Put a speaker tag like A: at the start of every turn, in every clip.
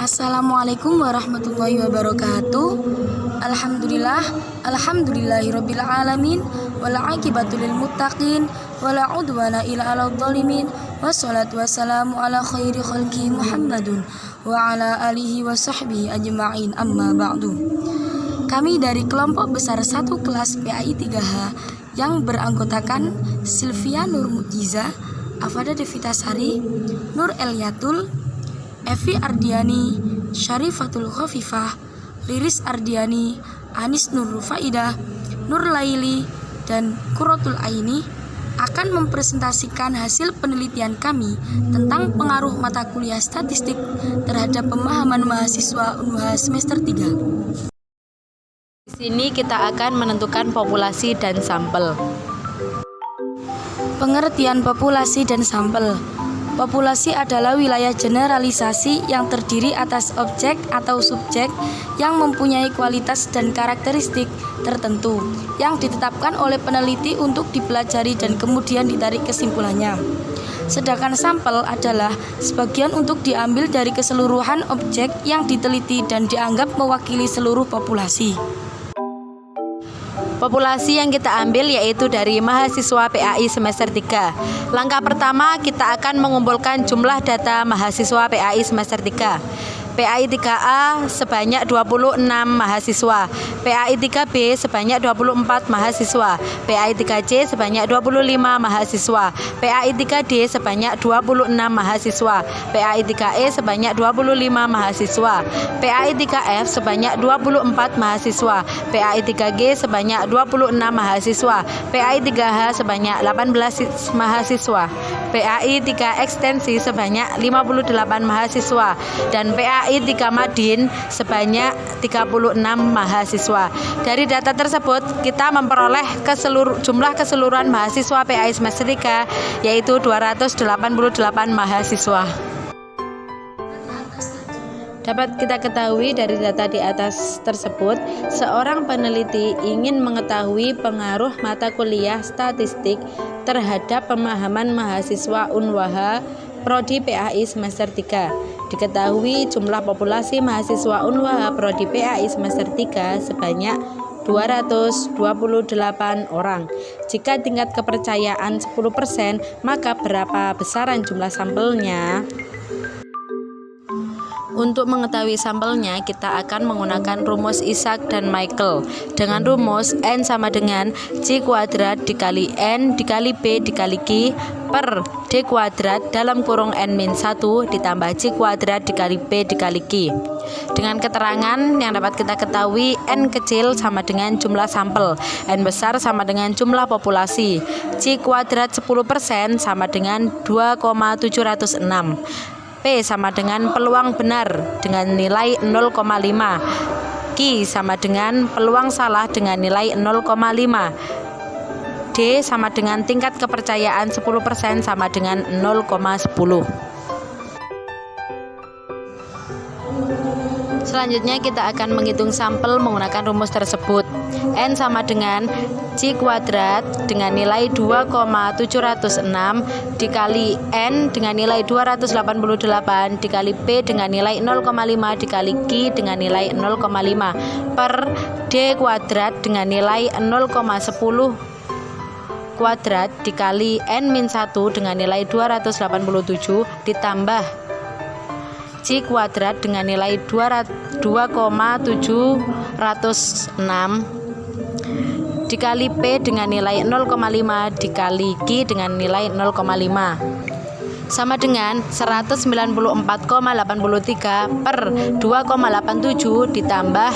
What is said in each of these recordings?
A: Assalamualaikum warahmatullahi wabarakatuh. Alhamdulillahirabbil alamin wal aqibatu lil muttaqin wala udwana illa 'alal zalimin wassalatu wassalamu ala khairi khalqi Muhammadun wa ala alihi wa sahbihi ajma'in amma ba'du. Kami dari kelompok besar 1 kelas PAI 3H yang beranggotakan Sylvia Nur Mujiza, Afada Devitasari, Nur Eliatul, Evi Ardiani, Syarifatul Khafifah, Liris Ardiani, Anis Nur Rufaidah, Nur Laili, dan Qurratul Aini akan mempresentasikan hasil penelitian kami tentang pengaruh mata kuliah statistik terhadap pemahaman mahasiswa UNWH semester 3.
B: Di sini kita akan menentukan populasi dan sampel.
A: Pengertian populasi dan sampel. Populasi adalah wilayah generalisasi yang terdiri atas objek atau subjek yang mempunyai kualitas dan karakteristik tertentu yang ditetapkan oleh peneliti untuk dipelajari dan kemudian ditarik kesimpulannya. Sedangkan sampel adalah sebagian untuk diambil dari keseluruhan objek yang diteliti dan dianggap mewakili seluruh populasi.
B: Populasi yang kita ambil yaitu dari mahasiswa PAI semester 3. Langkah pertama, kita akan mengumpulkan jumlah data mahasiswa PAI semester 3. PAI 3A sebanyak 26 mahasiswa, PAI 3B sebanyak 24 mahasiswa, PAI 3C sebanyak 25 mahasiswa, PAI 3D sebanyak 26 mahasiswa, PAI 3E sebanyak 25 mahasiswa, PAI 3F sebanyak 24 mahasiswa, PAI 3G sebanyak 26 mahasiswa, PAI 3H sebanyak 18 mahasiswa, PAI 3 ekstensi sebanyak 58 mahasiswa, dan PAI 3 Madin sebanyak 36 mahasiswa. Dari data tersebut kita memperoleh jumlah keseluruhan mahasiswa PAI semester 3 yaitu 288 mahasiswa. Dapat kita ketahui dari data di atas tersebut, seorang peneliti ingin mengetahui pengaruh mata kuliah statistik terhadap pemahaman mahasiswa UNWH Prodi PAI semester 3. Diketahui jumlah populasi mahasiswa UNWH Prodi PAI semester 3 sebanyak 228 orang. Jika tingkat kepercayaan 10%, maka berapa besaran jumlah sampelnya? Untuk mengetahui sampelnya, kita akan menggunakan rumus Isaac dan Michael dengan rumus N sama dengan C kuadrat dikali N dikali B dikali Q per D kuadrat dalam kurung N-1 ditambah C kuadrat dikali B dikali Q. Dengan keterangan yang dapat kita ketahui, N kecil sama dengan jumlah sampel, N besar sama dengan jumlah populasi, C kuadrat 10% sama dengan 2,706, P sama dengan peluang benar dengan nilai 0,5, Q sama dengan peluang salah dengan nilai 0,5, D sama dengan tingkat kepercayaan 10% sama dengan 0,10. Selanjutnya kita akan menghitung sampel menggunakan rumus tersebut. N sama dengan C kuadrat dengan nilai 2,706 dikali N dengan nilai 288 dikali P dengan nilai 0,5 dikali Q dengan nilai 0,5 per D kuadrat dengan nilai 0,10 kuadrat dikali N-1 dengan nilai 287 ditambah C kuadrat dengan nilai 2,706 dikali P dengan nilai 0,5 dikali Q dengan nilai 0,5 sama dengan 194,83 per 2,87 ditambah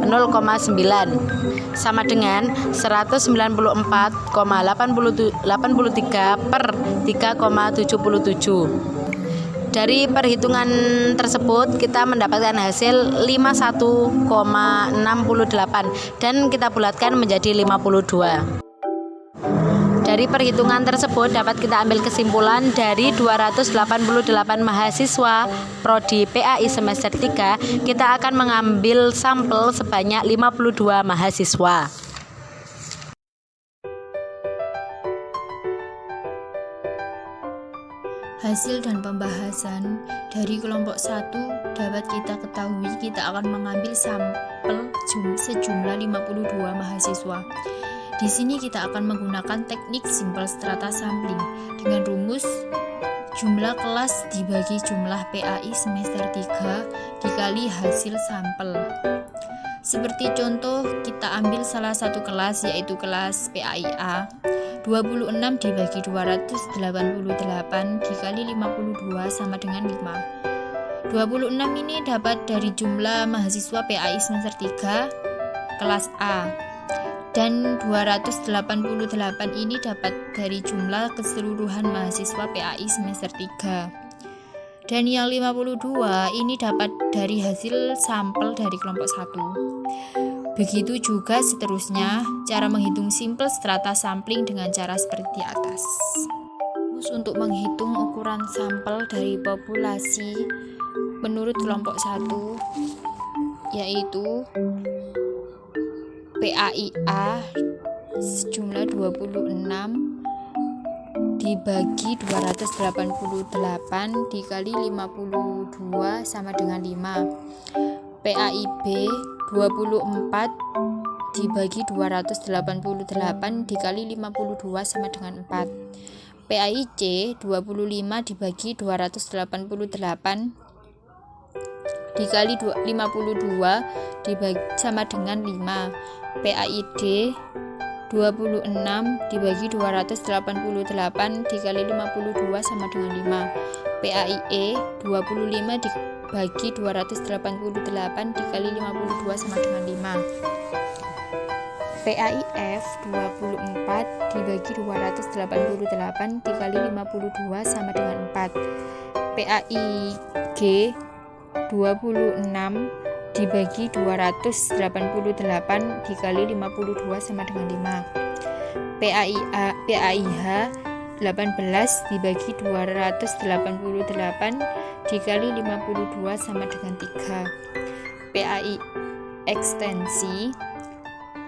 B: 0,9 sama dengan 194,83 per 3,77. Dari perhitungan tersebut kita mendapatkan hasil 51,68 dan kita bulatkan menjadi 52. Dari perhitungan tersebut dapat kita ambil kesimpulan dari 288 mahasiswa Prodi PAI semester 3, kita akan mengambil sampel sebanyak 52 mahasiswa.
C: Hasil dan pembahasan dari kelompok 1 dapat kita ketahui kita akan mengambil sampel sejumlah 52 mahasiswa. Di sini kita akan menggunakan teknik simple strata sampling dengan rumus jumlah kelas dibagi jumlah PAI semester 3 dikali hasil sampel. Seperti contoh, kita ambil salah satu kelas yaitu kelas PAI-A. 26 dibagi 288 dikali 52 sama dengan 5. 26 ini dapat dari jumlah mahasiswa PAI semester 3 kelas A. Dan 288 ini dapat dari jumlah keseluruhan mahasiswa PAI semester 3. Dan yang 52 ini dapat dari hasil sampel dari kelompok 1. Begitu juga seterusnya, cara menghitung simple strata sampling dengan cara seperti atas. Untuk menghitung ukuran sampel dari populasi menurut kelompok 1 yaitu PAI-A sejumlah 26 dibagi 288 dikali 52 sama dengan 5. PAI-B 24 dibagi 288 dikali 52 sama dengan 4. PAI-C 25 dibagi 288 dikali 52 dibagi sama dengan 5. PAI-D 26 dibagi 288 dikali 52 sama dengan 5. PAI-E 25 dibagi 288 dikali 52 sama dengan 5. PAI-F 24 dibagi 288 dikali 52 sama dengan 4. PAI-G 26 dibagi 288 dikali 52 sama dengan 5. PAIH 18 dibagi 288 dikali 52 sama dengan 3. PAI ekstensi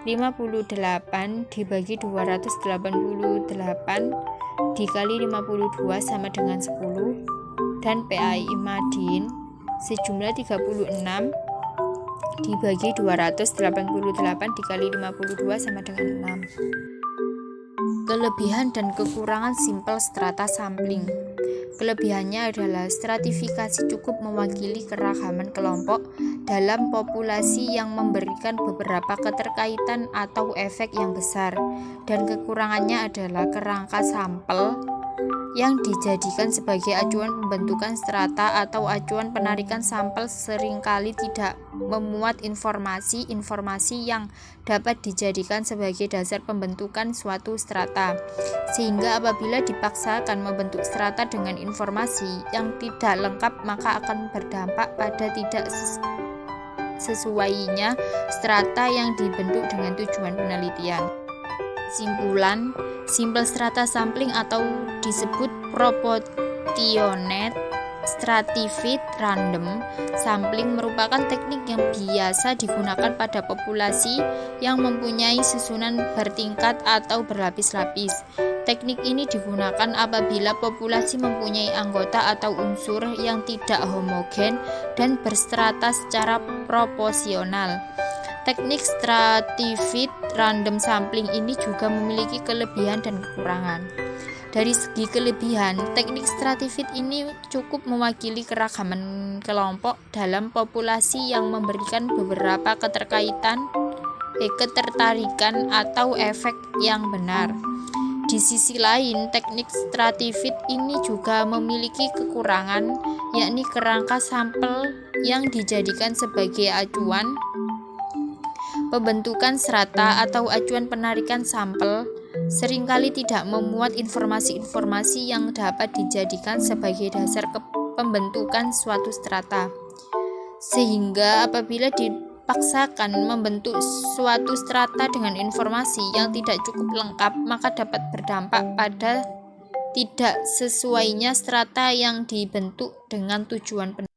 C: 58 dibagi 288 dikali 52 sama dengan 10. Dan PAI Madin sejumlah 36 dibagi 288 dikali 52 sama dengan 6. Kelebihan dan kekurangan simple strata sampling. Kelebihannya adalah stratifikasi cukup mewakili keragaman kelompok dalam populasi yang memberikan beberapa keterkaitan atau efek yang besar, dan kekurangannya adalah kerangka sampel yang dijadikan sebagai acuan pembentukan strata atau acuan penarikan sampel seringkali tidak memuat informasi yang dapat dijadikan sebagai dasar pembentukan suatu strata, sehingga apabila dipaksakan membentuk strata dengan informasi yang tidak lengkap maka akan berdampak pada tidak sesuainya strata yang dibentuk dengan tujuan penelitian. Kesimpulan, simple strata sampling atau disebut proportionate stratified random sampling merupakan teknik yang biasa digunakan pada populasi yang mempunyai susunan bertingkat atau berlapis-lapis. Teknik ini digunakan apabila populasi mempunyai anggota atau unsur yang tidak homogen dan berstrata secara proporsional. Teknik stratified random sampling ini juga memiliki kelebihan dan kekurangan. Dari segi kelebihan, teknik stratified ini cukup mewakili keragaman kelompok dalam populasi yang memberikan beberapa ketertarikan atau efek yang benar. Di sisi lain, teknik stratified ini juga memiliki kekurangan, yakni kerangka sampel yang dijadikan sebagai acuan pembentukan strata atau acuan penarikan sampel seringkali tidak memuat informasi-informasi yang dapat dijadikan sebagai dasar pembentukan suatu strata. Sehingga apabila dipaksakan membentuk suatu strata dengan informasi yang tidak cukup lengkap, maka dapat berdampak pada tidak sesuainya strata yang dibentuk dengan tujuan penelitian.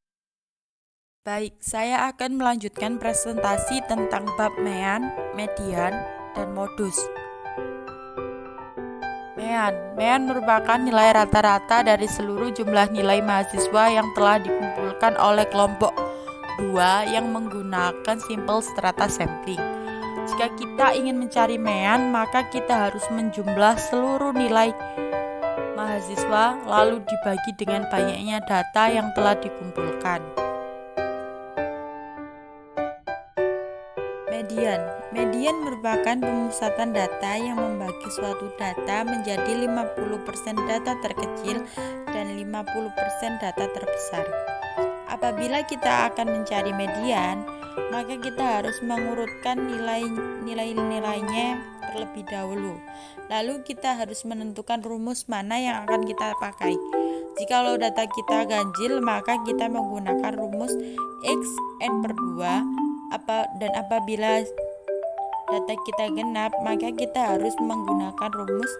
D: Baik, saya akan melanjutkan presentasi tentang bab mean, median, dan modus. Mean merupakan nilai rata-rata dari seluruh jumlah nilai mahasiswa yang telah dikumpulkan oleh kelompok 2 yang menggunakan simple strata sampling. Jika kita ingin mencari mean, maka kita harus menjumlah seluruh nilai mahasiswa lalu dibagi dengan banyaknya data yang telah dikumpulkan. Median merupakan pemusatan data yang membagi suatu data menjadi 50% data terkecil dan 50% data terbesar. Apabila kita akan mencari median, maka kita harus mengurutkan nilai-nilainya terlebih dahulu. Lalu kita harus menentukan rumus mana yang akan kita pakai. Jikalau data kita ganjil, maka kita menggunakan rumus xn/2, dan apabila data kita genap, maka kita harus menggunakan rumus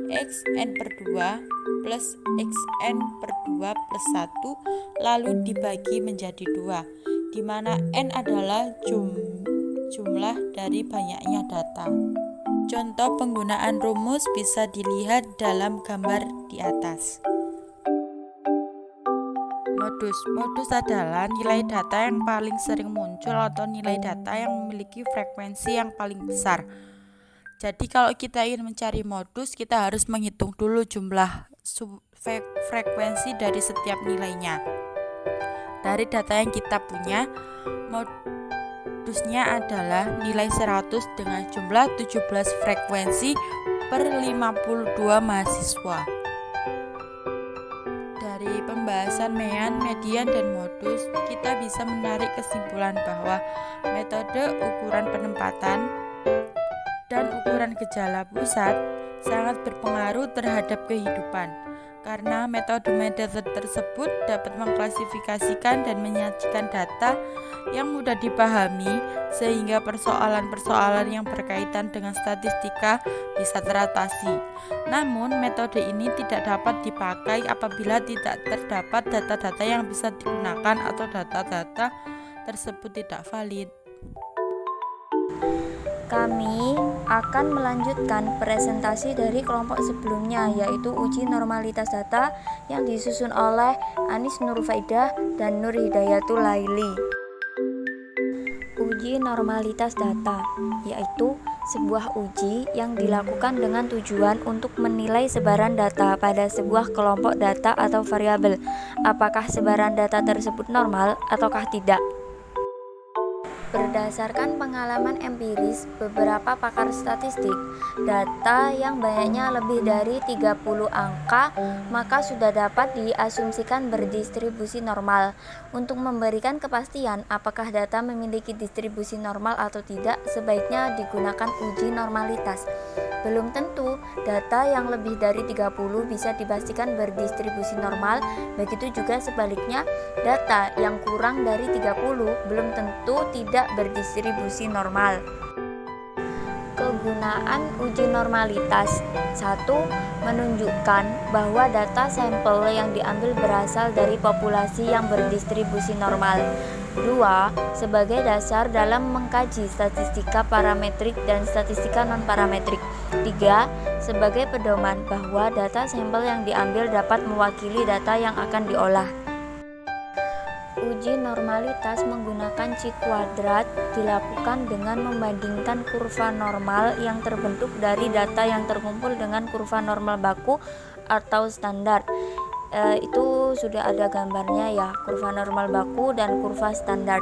D: xn/2 plus xn/2 plus 1 lalu dibagi menjadi 2, di mana n adalah jumlah dari banyaknya data. Contoh penggunaan rumus bisa dilihat dalam gambar di atas. Modus adalah nilai data yang paling sering muncul atau nilai data yang memiliki frekuensi yang paling besar. Jadi kalau kita ingin mencari modus, kita harus menghitung dulu jumlah frekuensi dari setiap nilainya. Dari data yang kita punya, modusnya adalah nilai 100 dengan jumlah 17 frekuensi per 52 mahasiswa. Dari pembahasan mean, median, dan modus, kita bisa menarik kesimpulan bahwa metode ukuran penempatan dan ukuran gejala pusat sangat berpengaruh terhadap kehidupan, karena metode-metode tersebut dapat mengklasifikasikan dan menyajikan data yang mudah dipahami, sehingga persoalan-persoalan yang berkaitan dengan statistika bisa teratasi. Namun, metode ini tidak dapat dipakai apabila tidak terdapat data-data yang bisa digunakan atau data-data tersebut tidak valid.
A: Kami akan melanjutkan presentasi dari kelompok sebelumnya, yaitu uji normalitas data yang disusun oleh Anis Nurfaidah dan Nur Hidayatul Laili. Uji normalitas data yaitu sebuah uji yang dilakukan dengan tujuan untuk menilai sebaran data pada sebuah kelompok data atau variabel, apakah sebaran data tersebut normal ataukah tidak. Berdasarkan pengalaman empiris beberapa pakar statistik, data yang banyaknya lebih dari 30 angka maka sudah dapat diasumsikan berdistribusi normal. Untuk memberikan kepastian apakah data memiliki distribusi normal atau tidak, sebaiknya digunakan uji normalitas. Belum tentu data yang lebih dari 30 bisa dipastikan berdistribusi normal, begitu juga sebaliknya, data yang kurang dari 30 belum tentu tidak berdistribusi normal. Kegunaan uji normalitas: 1. Menunjukkan bahwa data sampel yang diambil berasal dari populasi yang berdistribusi normal. 2. Sebagai dasar dalam mengkaji statistika parametrik dan statistika non-parametrik. 3. Sebagai pedoman bahwa data sampel yang diambil dapat mewakili data yang akan diolah. Uji normalitas menggunakan C kuadrat dilakukan dengan membandingkan kurva normal yang terbentuk dari data yang terkumpul dengan kurva normal baku atau standar. Itu sudah ada gambarnya ya, kurva normal baku dan kurva standar.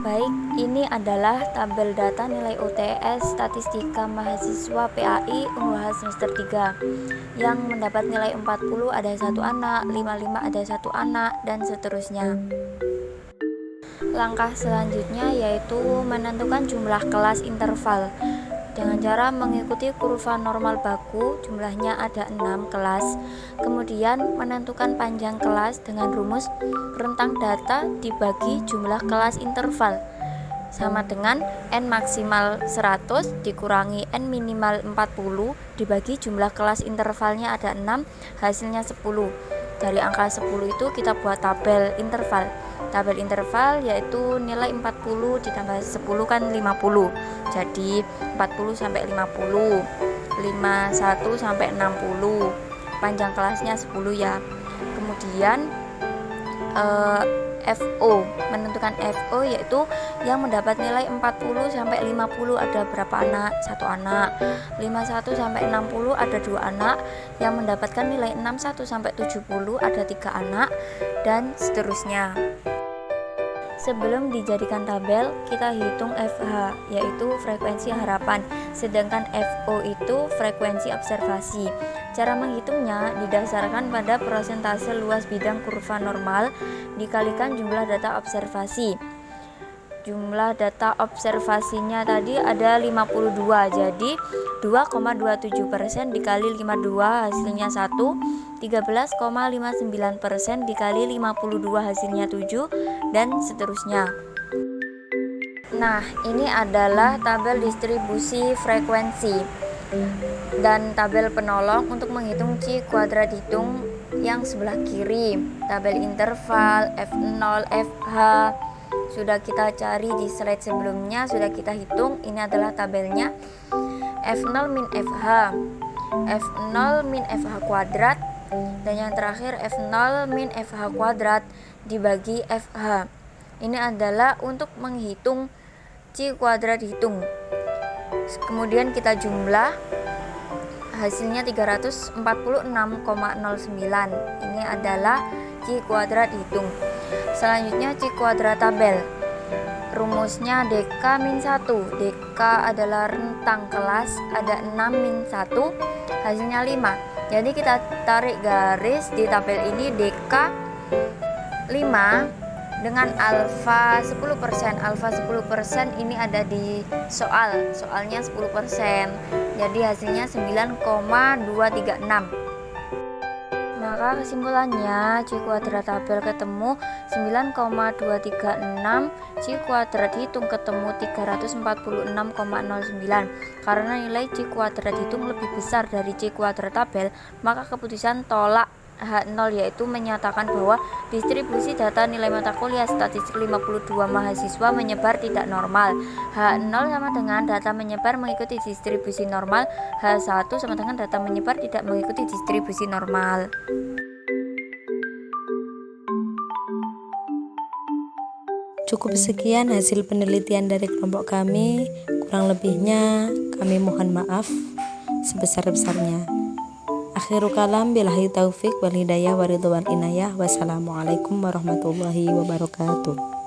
A: Baik, ini adalah tabel data nilai UTS statistika mahasiswa PAI UNHAS semester 3. Yang mendapat nilai 40 ada 1 anak, 55 ada 1 anak, dan seterusnya. Langkah selanjutnya yaitu menentukan jumlah kelas interval. Dengan cara mengikuti kurva normal baku, jumlahnya ada 6 kelas. Kemudian menentukan panjang kelas dengan rumus rentang data dibagi jumlah kelas interval, sama dengan n maksimal 100 dikurangi n minimal 40 dibagi jumlah kelas intervalnya ada 6, hasilnya 10. Dari angka 10 itu kita buat tabel interval. Tabel interval yaitu nilai 40 ditambah 10 kan 50. Jadi 40 sampai 50. 51 sampai 60. Panjang kelasnya 10 ya. Kemudian FO, menentukan FO yaitu yang mendapat nilai 40 sampai 50 ada berapa anak? 1 anak. 51 sampai 60 ada 2 anak. Yang mendapatkan nilai 61 sampai 70 ada 3 anak dan seterusnya. Sebelum dijadikan tabel, kita hitung FH, yaitu frekuensi harapan, sedangkan FO itu frekuensi observasi. Cara menghitungnya didasarkan pada persentase luas bidang kurva normal dikalikan jumlah data observasi. Jumlah data observasinya tadi ada 52, jadi 2,27% dikali 52 hasilnya 1, 13,59% dikali 52 hasilnya 7, dan seterusnya. Nah, ini adalah tabel distribusi frekuensi dan tabel penolong untuk menghitung C kuadrat hitung yang sebelah kiri. Tabel interval, F0, FH sudah kita cari di slide sebelumnya, sudah kita hitung. Ini adalah tabelnya. F0 min FH, F0 min FH kuadrat, dan yang terakhir F0 min FH kuadrat dibagi FH. Ini adalah untuk menghitung C kuadrat hitung. Kemudian kita jumlah, hasilnya 346,09. Ini adalah C kuadrat hitung. Selanjutnya C kuadrat tabel. Rumusnya DK-1. DK adalah rentang kelas, ada 6 min 1, hasilnya 5. Jadi kita tarik garis di tabel ini DK 5 dengan alfa 10%. Alfa 10% ini ada di soalnya 10%. Jadi hasilnya 9,236. Maka kesimpulannya C kuadrat tabel ketemu 9,236, C kuadrat hitung ketemu 346,09. Karena nilai C kuadrat hitung lebih besar dari C kuadrat tabel, maka keputusan tolak H0 yaitu menyatakan bahwa distribusi data nilai mata kuliah statistik 52 mahasiswa menyebar tidak normal. H0 sama dengan data menyebar mengikuti distribusi normal, H1 sama dengan data menyebar tidak mengikuti distribusi normal.
B: Cukup sekian hasil penelitian dari kelompok kami. Kurang lebihnya kami mohon maaf sebesar-besarnya. Akhirul kalam, billahi taufik wal hidayah wa ridwan inayah. Wassalamualaikum warahmatullahi wabarakatuh.